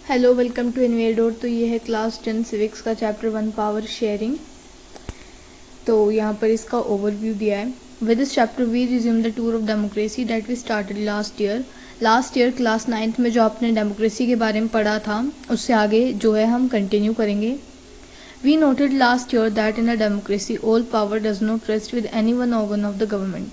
Hello, welcome to इन्वेडोर। तो ये है क्लास 10 सिविक्स का चैप्टर 1 पावर शेयरिंग। तो यहाँ पर इसका ओवरव्यू दिया है। With this chapter we resume the tour of democracy that we started last year class 9th में जो आपने डेमोक्रेसी के बारे में पढ़ा था उससे आगे जो है हम कंटिन्यू करेंगे। We noted last year that in a democracy all power does not rest with any one organ of the government.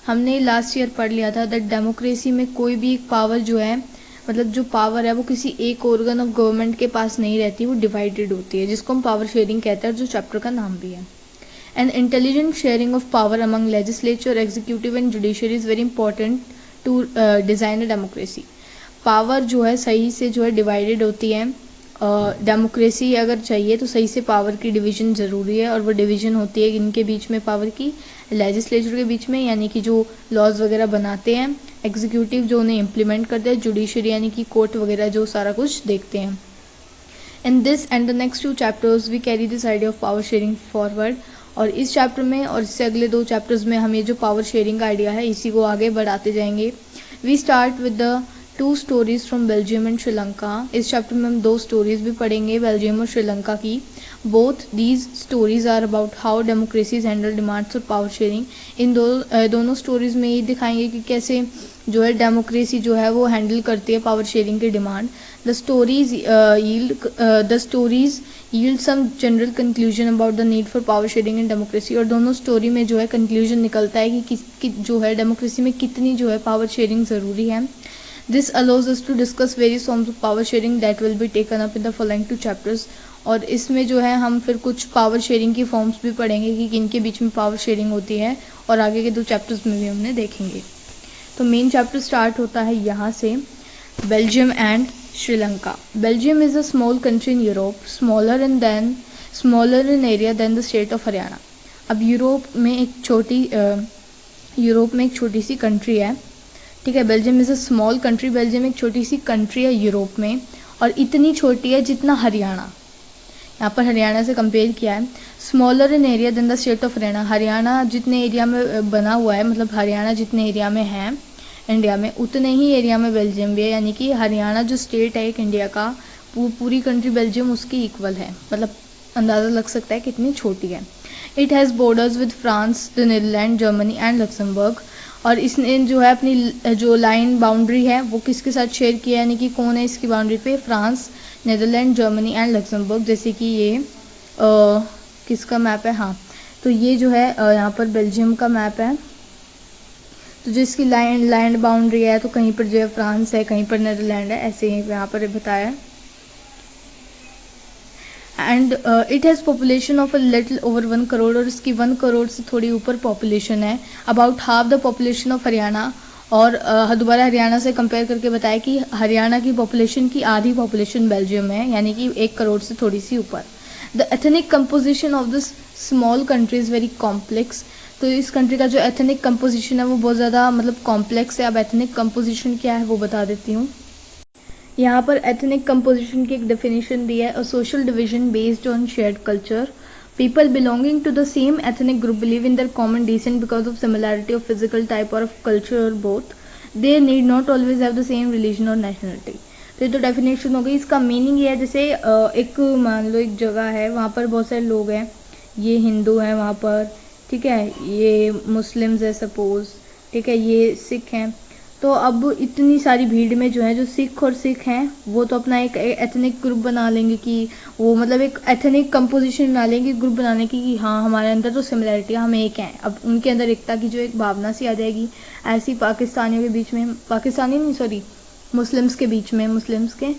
हमने लास्ट ईयर पढ़ लिया था दैट डेमोक्रेसी में कोई भी एक पावर जो है, मतलब जो पावर है वो किसी एक ऑर्गन ऑफ गवर्नमेंट के पास नहीं रहती, वो डिवाइडेड होती है, जिसको हम पावर शेयरिंग कहते हैं, जो चैप्टर का नाम भी है। An intelligent sharing of power among legislature, executive and judiciary is very important to design a democracy. Power जो है सही से जो है डिवाइडेड होती है। डेमोक्रेसी अगर चाहिए तो सही से पावर की डिवीजन ज़रूरी है, और वो डिवीजन होती है इनके बीच में, पावर की, लेजिस्लेचर के बीच में यानी कि जो लॉज वगैरह बनाते हैं, एग्जीक्यूटिव जो उन्हें इम्प्लीमेंट करते हैं, जुडिशरी यानी कि कोर्ट वगैरह जो सारा कुछ देखते हैं। In this and the next 2 chapters we carry this idea of power sharing forward. और इस चैप्टर में और इससे अगले 2 चैप्टर्स में हम ये जो पावर शेयरिंग का आइडिया है इसी को आगे बढ़ाते जाएंगे। We start with the 2 stories from Belgium and Sri Lanka. इस चैप्टर में हम 2 स्टोरीज भी पढ़ेंगे बेल्जियम और श्रीलंका की। Both these stories are about how democracies handle demands और पावर शेयरिंग। इन दोनों स्टोरीज में ये दिखाएंगे कि कैसे जो है डेमोक्रेसी जो है वो हैंडल करती है पावर शेयरिंग की demand. The stories yield some general conclusion about the need for power sharing in democracy. और दोनों स्टोरी में जो है कंक्लूजन निकलता है कि जो है डेमोक्रेसी में कितनी जो है पावर शेयरिंग ज़रूरी है। This allows us to discuss various forms of power sharing that will be taken up in the following 2 chapters. और इसमें जो है हम फिर कुछ पावर शेयरिंग की फॉर्म्स भी पढ़ेंगे कि किनके बीच में पावर शेयरिंग होती है, और आगे के 2 चैप्टर्स में भी हमने देखेंगे। तो मेन चैप्टर स्टार्ट होता है यहाँ से, Belgium and Sri Lanka. Belgium is a small country in Europe, smaller in area than the state of Haryana. अब यूरोप में एक छोटी सी कंट्री है, ठीक है। Belgium is a small country, Belgium एक छोटी सी कंट्री है यूरोप में, और इतनी छोटी है जितना हरियाणा। यहाँ पर हरियाणा से कंपेयर किया है। Smaller in area than the state of Haryana. Haryana जितने एरिया में बना हुआ है, मतलब हरियाणा जितने एरिया में है इंडिया में, उतने ही एरिया में बेल्जियम भी है, यानी कि हरियाणा जो स्टेट है एक इंडिया का, पूरी कंट्री बेल्जियम उसकी इक्वल है। मतलब अंदाज़ा लग सकता है कितनी छोटी है। It has borders with France, the Netherland, Germany and Luxembourg. और इसने जो है अपनी जो लाइन बाउंड्री है वो किसके साथ शेयर किया, यानी कि कौन है इसकी बाउंड्री पे, France, Netherland, Germany and Luxembourg. जैसे कि ये किसका मैप है, हाँ, तो ये जो है यहाँ पर बेल्जियम का मैप है। तो जो इसकी लैंड बाउंड्री है, तो कहीं पर जो है फ्रांस है, कहीं पर नीदरलैंड है, ऐसे ही यहाँ पर बताया है। And it has population of a little over 1 crore, और इसकी 1 करोड़ से थोड़ी ऊपर पॉपुलेशन है। About half the population of Haryana. और दोबारा हरियाणा से कंपेयर करके बताया कि हरियाणा की पॉपुलेशन की आधी पॉपुलेशन बेल्जियम है, यानी कि 1 करोड़ से थोड़ी सी ऊपर। The ethnic composition of this small country is very complex. तो इस कंट्री का जो एथनिक कंपोजिशन है वो बहुत ज़्यादा मतलब कॉम्प्लेक्स है। अब एथनिक कंपोजिशन क्या है वो बता देती हूँ। यहाँ पर एथनिक कंपोजिशन की एक डेफिनेशन दी है, a social division based on shared culture. People belonging to the same ethnic group believe in their common descent because of similarity of physical type or of culture or both. They need not always have the same religion or nationality. तो ये तो definition हो गई। इसका meaning ये है, जैसे एक मान लो एक जगह है, वहाँ पर बहुत सारे लोग हैं, ये हिंदू हैं वहाँ पर, ठीक है, ये मुस्लिम्स है सपोज, ठीक है, ये सिख हैं। तो अब इतनी सारी भीड़ में जो है, जो सिख और सिख हैं वो तो अपना एक एथनिक ग्रुप बना लेंगे, कि वो मतलब एक एथनिक कंपोजिशन बना लेंगे ग्रुप बनाने की, कि हाँ हमारे अंदर तो सिमिलरिटी, हम एक हैं। अब उनके अंदर एकता की जो एक भावना सी आ जाएगी। ऐसी पाकिस्तानियों के बीच में, पाकिस्तानी नहीं सॉरी मुस्लिम्स के बीच में, मुस्लिम्स के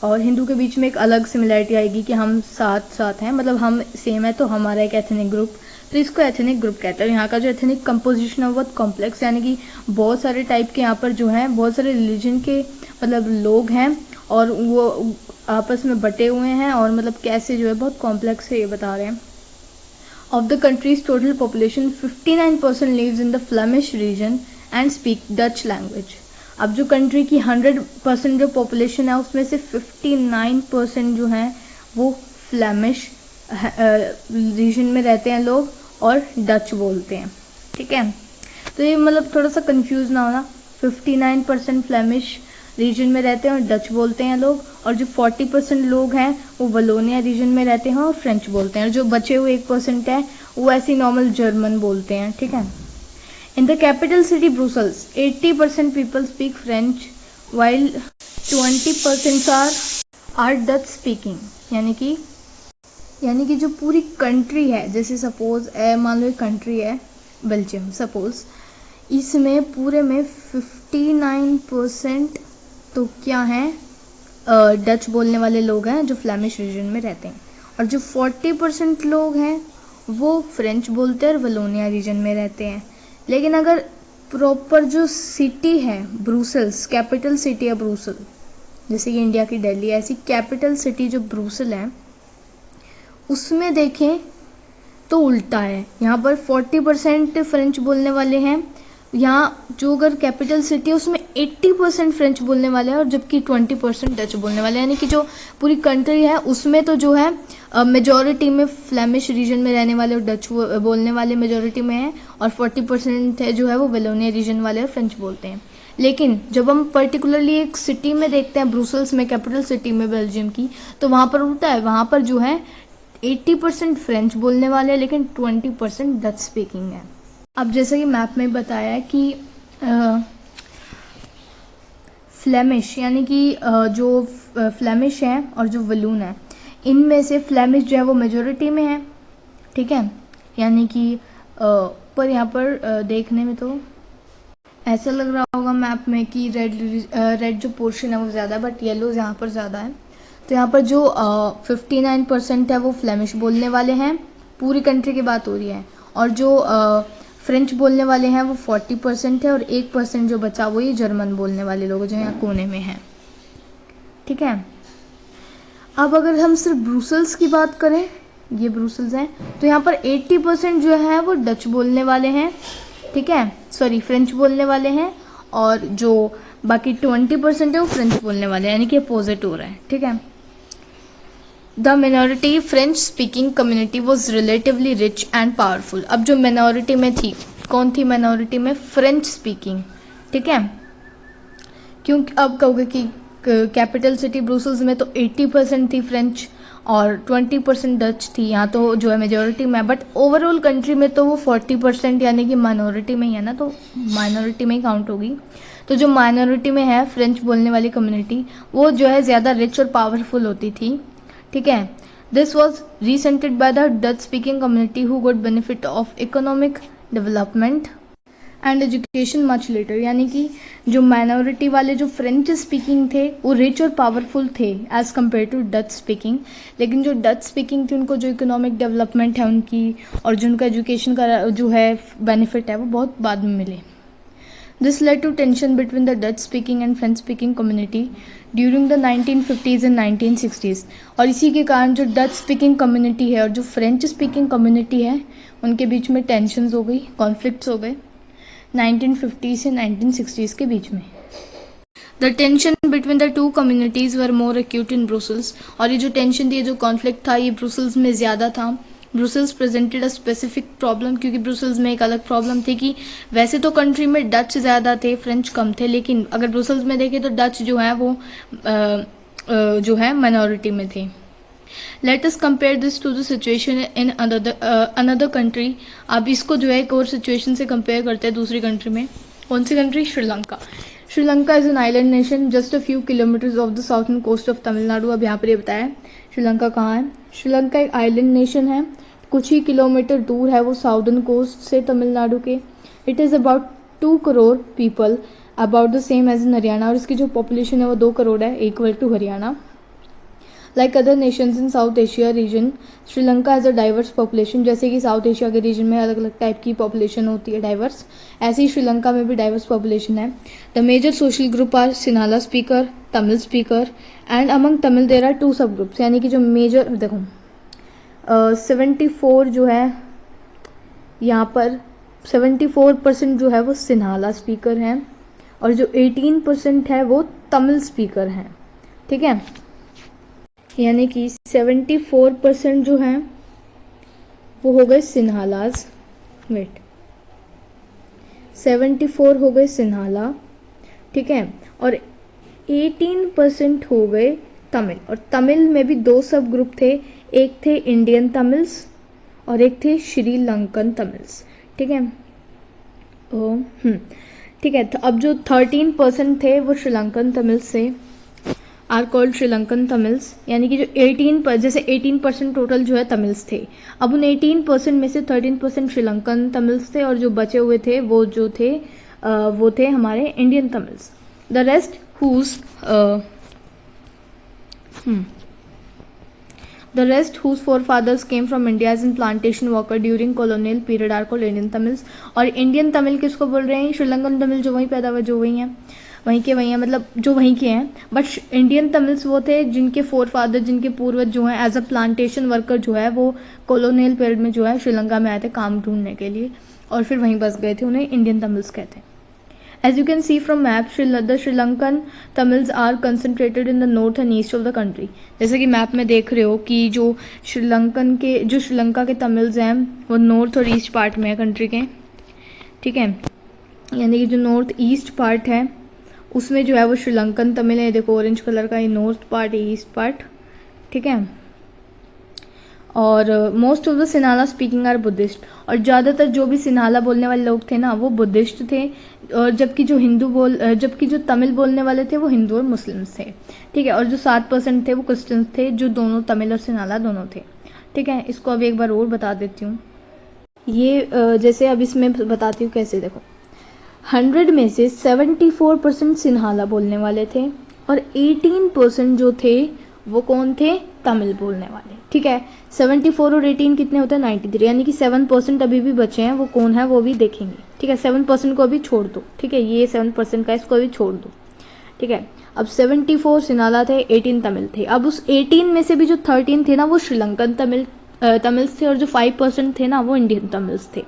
और हिंदू के बीच में एक अलग सिमिलरिटी आएगी कि हम साथ साथ हैं, मतलब हम सेम है, तो हमारा एक एथनिक ग्रुप, तो इसको एथनिक ग्रुप कहते हैं। यहाँ का जो एथनिक कंपोजिशन है बहुत कॉम्प्लेक्स, यानी कि बहुत सारे टाइप के यहाँ पर जो हैं, बहुत सारे रिलीजन के मतलब लोग हैं, और वो आपस में बटे हुए हैं, और मतलब कैसे जो है बहुत कॉम्प्लेक्स है ये बता रहे हैं। Of the country's total population 59% lives in the Flemish region and speak Dutch language. अब जो कंट्री की 100% जो पॉपुलेशन है उसमें से 59% जो है वो फ्लेमिश रीजन में रहते हैं लोग, और डच बोलते हैं, ठीक है। तो ये मतलब थोड़ा सा कंफ्यूज ना होना, 59% फ्लेमिश रीजन में रहते हैं और डच बोलते हैं लोग, और जो 40% लोग हैं वो वलोनिया रीजन में रहते हैं और फ्रेंच बोलते हैं, और जो बचे हुए 1% है वो ऐसी नॉर्मल जर्मन बोलते हैं। ठीक है। In the capital city Brussels 80% people speak French while 20% are Dutch speaking. यानी कि जो पूरी कंट्री है, जैसे सपोज मान लो एक कंट्री है बेल्जियम सपोज, इसमें पूरे में 59% तो क्या है डच बोलने वाले लोग हैं जो फ्लैमिश रीजन में रहते हैं, और जो 40% लोग हैं वो फ्रेंच बोलते हैं और वलोनिया रीजन में रहते हैं। लेकिन अगर प्रॉपर जो सिटी है ब्रुसेल्स, कैपिटल सिटी है ब्रुसेल, जैसे कि इंडिया की दिल्ली, ऐसी कैपिटल सिटी जो ब्रुसेल है उसमें देखें तो उल्टा है। यहाँ पर 40% फ्रेंच बोलने वाले हैं, यहाँ जो अगर कैपिटल सिटी है उसमें 80% फ्रेंच बोलने वाले हैं, और जबकि 20% डच बोलने वाले हैं। यानी कि जो पूरी कंट्री है उसमें तो जो है मेजॉरिटी में फ्लैमिश रीजन में रहने वाले और डच बोलने वाले मेजॉरिटी में हैं, और 40% है जो है वो वेलोनिया रीजन वाले और फ्रेंच बोलते हैं। लेकिन जब हम पर्टिकुलरली एक सिटी में देखते हैं, ब्रुसेल्स में, कैपिटल सिटी में बेल्जियम की, तो वहाँ पर उल्टा है। वहाँ पर जो है 80% फ्रेंच बोलने वाले हैं लेकिन 20% डच स्पीकिंग है। अब जैसे कि मैप में बताया है कि फ्लेमिश यानी कि जो फ्लेमिश है और जो वलून है, इनमें से फ्लेमिश जो है वो मेजॉरिटी में है। ठीक है। यानी कि पर यहाँ पर देखने में तो ऐसा लग रहा होगा मैप में कि रेड जो पोर्शन है वो ज़्यादा है, बट येलो यहाँ पर ज़्यादा है। तो यहाँ पर जो 59% है वो फ्लेमिश बोलने वाले हैं, पूरी कंट्री की बात हो रही है, और जो फ्रेंच बोलने वाले हैं वो 40% है, और 1% जो बचा वो ये जर्मन बोलने वाले लोग जो यहाँ कोने में हैं। ठीक है। अब अगर हम सिर्फ ब्रुसेल्स की बात करें, ये ब्रुसेल्स है, तो यहाँ पर 80% जो है वो डच बोलने वाले हैं। ठीक है, सॉरी फ्रेंच बोलने वाले हैं, और जो बाकी 20% है वो फ्रेंच बोलने वाले हैं, यानी कि अपोजिट हो रहा है। ठीक है। The minority French speaking community was relatively rich and powerful. अब जो मिनॉरिटी में थी, कौन थी मिनॉरिटी में? French speaking. ठीक है। क्योंकि अब कहोगे कि कैपिटल सिटी ब्रुसेल्स में तो 80% थी फ्रेंच और 20% डच थी, यहाँ तो जो है मेजोरिटी में, बट ओवरऑल कंट्री में तो वो 40% यानी कि माइनॉरिटी में ही है ना, तो माइनॉरिटी में ही काउंट होगी। तो जो माइनॉरिटी में है फ्रेंच बोलने वाली कम्युनिटी, वो जो है ज़्यादा रिच और पावरफुल होती थी। ठीक है। This was resented by the Dutch speaking community who got benefit of economic development and education much later. यानी कि जो माइनॉरिटी वाले जो फ्रेंच स्पीकिंग थे वो रिच और पावरफुल थे as compared to Dutch speaking, लेकिन जो डच स्पीकिंग थी उनको जो इकोनॉमिक डेवलपमेंट है उनकी और जो उनका एजुकेशन का जो है बेनिफिट है वो बहुत बाद में मिले। This led to tension between the Dutch speaking and French speaking community during the 1950s and 1960s। और इसी के कारण जो डच स्पीकिंग कम्युनिटी है और जो फ्रेंच स्पीकिंग कम्युनिटी है उनके बीच में टेंशन्स हो गई, कॉन्फ्लिक्ट्स हो गए 1950 से 1960s के बीच में। The tension between the two communities were more acute in Brussels. और ये जो टेंशन थी, ये जो कॉन्फ्लिक्ट था, ये ब्रुसेल्स में ज़्यादा था। Brussels presented a specific problem, क्योंकि ब्रुसेल्स में एक अलग प्रॉब्लम थी कि वैसे तो कंट्री में डच ज़्यादा थे, फ्रेंच कम थे, लेकिन अगर ब्रुसेल्स में देखें तो डच जो है वो जो है माइनॉरिटी में थे। Let us compare this to the situation in another country. अब इसको जो है एक और सिचुएशन से कंपेयर करते हैं दूसरी कंट्री में। कौन सी country? Sri Lanka. Sri Lanka is an island nation just a few kilometres of the southern coast of Tamil Nadu. अब यहाँ पर ये बताया श्रीलंका कहाँ है। श्रीलंका एक आइलैंड नेशन है, कुछ ही किलोमीटर दूर है वो साउदर्न कोस्ट से तमिलनाडु के। It is about 2 crore people, about the same as in Haryana. और इसकी जो पॉपुलेशन है वो 2 करोड़ है, equal to Haryana. Like other Nations in south Asia region, Sri Lanka has a diverse population. जैसे कि साउथ एशिया के रीजन में अलग अलग टाइप की पॉपुलेशन होती है डाइवर्स, ऐसे ही श्रीलंका में भी डाइवर्स पॉपुलेशन है। The major social group are Sinhala speaker, Tamil speaker, and among Tamil there are 2 सब ग्रुप्स। यानी कि जो मेजर देखो 74 जो है यहाँ पर 74% जो है वो सिन्हाला स्पीकर हैं, और जो 18% है वो तमिल स्पीकर हैं। ठीक है। यानी कि 74% जो हैं वो हो गए सिन्हालाज, 74 हो गए सिन्हाला। ठीक है। और 18% हो गए तमिल, और तमिल में भी दो सब ग्रुप थे, एक थे इंडियन तमिल्स और एक थे श्रीलंकन तमिल्स। ठीक है, ठीक है। तो अब जो 13% थे वो श्रीलंकन तमिल्स थे, आर कॉल्ड श्रीलंकन तमिल्स, यानी कि जो 18% टोटल जो है तमिल्स थे। अब उन 18% में से 13% श्रीलंकन तमिल्स थे और जो बचे हुए थे वो जो थे वो थे हमारे Indian Tamils. The rest whose forefathers came from India as in plantation worker during colonial period are called Indian Tamils। और इंडियन तमिल किसको बोल रहे हैं? श्रीलंकन तमिल जो वहीं पैदा हुए, जो वहीं हैं, वहीं के वहीं हैं, मतलब जो वहीं के हैं। बट इंडियन तमिल्स वो थे जिनके फोरफादर, जिनके पूर्वज जो हैं एज अ प्लांटेशन वर्कर जो है वो कॉलोनियल पीरियड में जो है श्रीलंका में आए थे काम ढूंढने के लिए और फिर वहीं बस गए थे, उन्हें इंडियन तमिल्स कहते हैं। As you can see from map, the Sri Lankan Tamils are concentrated in the north and east of the country। जैसे कि मैप में देख रहे हो कि जो श्रीलंका के तमिल्स हैं वो नॉर्थ और ईस्ट पार्ट में है कंट्री के। ठीक है, यानी कि जो नॉर्थ ईस्ट पार्ट है उसमें जो है वो श्रीलंकन तमिल है। देखो ऑरेंज कलर का, ये नॉर्थ पार्ट, ईस्ट पार्ट। ठीक है, और most of the Sinhala speaking are Buddhist, और ज़्यादातर जो भी सिन्हाला बोलने वाले लोग थे ना वो बुद्धिस्ट थे, और जबकि जो तमिल बोलने वाले थे वो हिंदू और मुस्लिम्स थे। ठीक है, और जो 7% थे वो क्रिश्चियंस थे, जो दोनों तमिल और सिन्हाला दोनों थे। ठीक है, इसको अब एक बार और बता देती हूँ। ये जैसे अब इसमें बताती हूँ कैसे। देखो 100 में से 74% सिन्हाला बोलने वाले थे और 18% जो थे वो कौन थे? तमिल बोलने वाले। ठीक है, 74 और 18 कितने होते हैं? 93, यानी कि 7% अभी भी बचे हैं, वो कौन है वो भी देखेंगे। ठीक है, 7% को अभी छोड़ दो। ठीक है, ये 7% का, इसको अभी छोड़ दो। ठीक है, अब 74 सिन्हाला थे, 18 तमिल थे। अब उस 18 में से भी जो 13 थे ना वो श्रीलंकन तमिल्स थे और जो 5% थे ना वो इंडियन तमिल्स थे।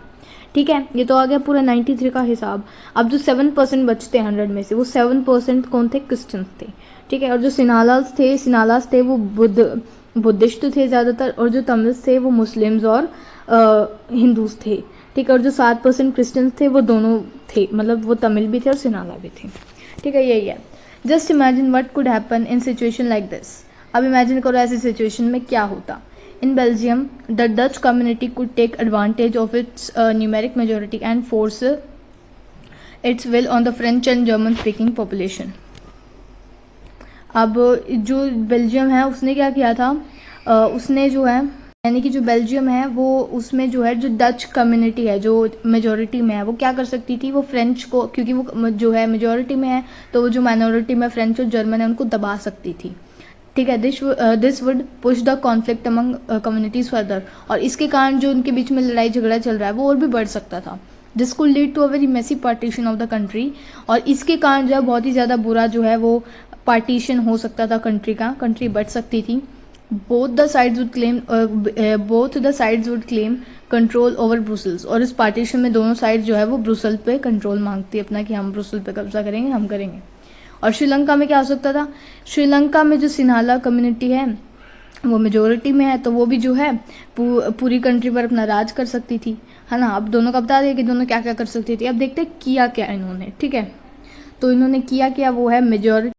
ठीक है, ये तो आ गया पूरा 93 का हिसाब। अब जो 7% बचते हैं 100 में से, वो 7% कौन थे? क्रिश्चियंस थे। ठीक है, और जो सिन्हालास थे वो बुद्धिस्ट थे ज़्यादातर, और जो तमिल्स थे वो मुस्लिम्स और हिंदूज थे। ठीक है, और जो 7% क्रिश्चियंस थे वो दोनों थे, मतलब वो तमिल भी थे और सिन्हाला भी थे। ठीक है, यही है। Just imagine what could happen in situation like this. अब इमेजिन करो ऐसी सिचुएशन में क्या होता। In Belgium, the Dutch community could take advantage of its numeric majority and force its will on the French and German-speaking population। अब जो Belgium है उसने क्या किया था? उसने जो है, यानी कि जो बेल्जियम है वो उसमें जो है जो डच कम्युनिटी है जो मेजॉरिटी में है वो क्या कर सकती थी? वो फ्रेंच को, क्योंकि वो जो है मेजॉरिटी में है तो वो जो माइनॉरिटी में फ्रेंच और जर्मन है उनको दबा सकती थी। ठीक है, this would push the conflict among communities further, और इसके कारण जो उनके बीच में लड़ाई झगड़ा चल रहा है वो और भी बढ़ सकता था। This could lead to a very messy partition of the country, और इसके कारण जो है बहुत ही ज़्यादा बुरा जो है वो पार्टीशन हो सकता था कंट्री का, कंट्री बढ़ सकती थी। Both the sides would claim control over Brussels, और इस पार्टीशन में दोनों साइड जो है वो ब्रुसल पे कंट्रोल मांगती है अपना, कि हम ब्रुसल पे कब्जा करेंगे, हम करेंगे। और श्रीलंका में क्या हो सकता था? श्रीलंका में जो सिन्हाला कम्युनिटी है वो मेजोरिटी में है, तो वो भी जो है पूरी कंट्री पर अपना राज कर सकती थी, है ना। अब दोनों का बता दें कि दोनों क्या क्या कर सकती थी। अब देखते हैं किया क्या इन्होंने। ठीक है, तो इन्होंने किया क्या, वो है मेजोरिटी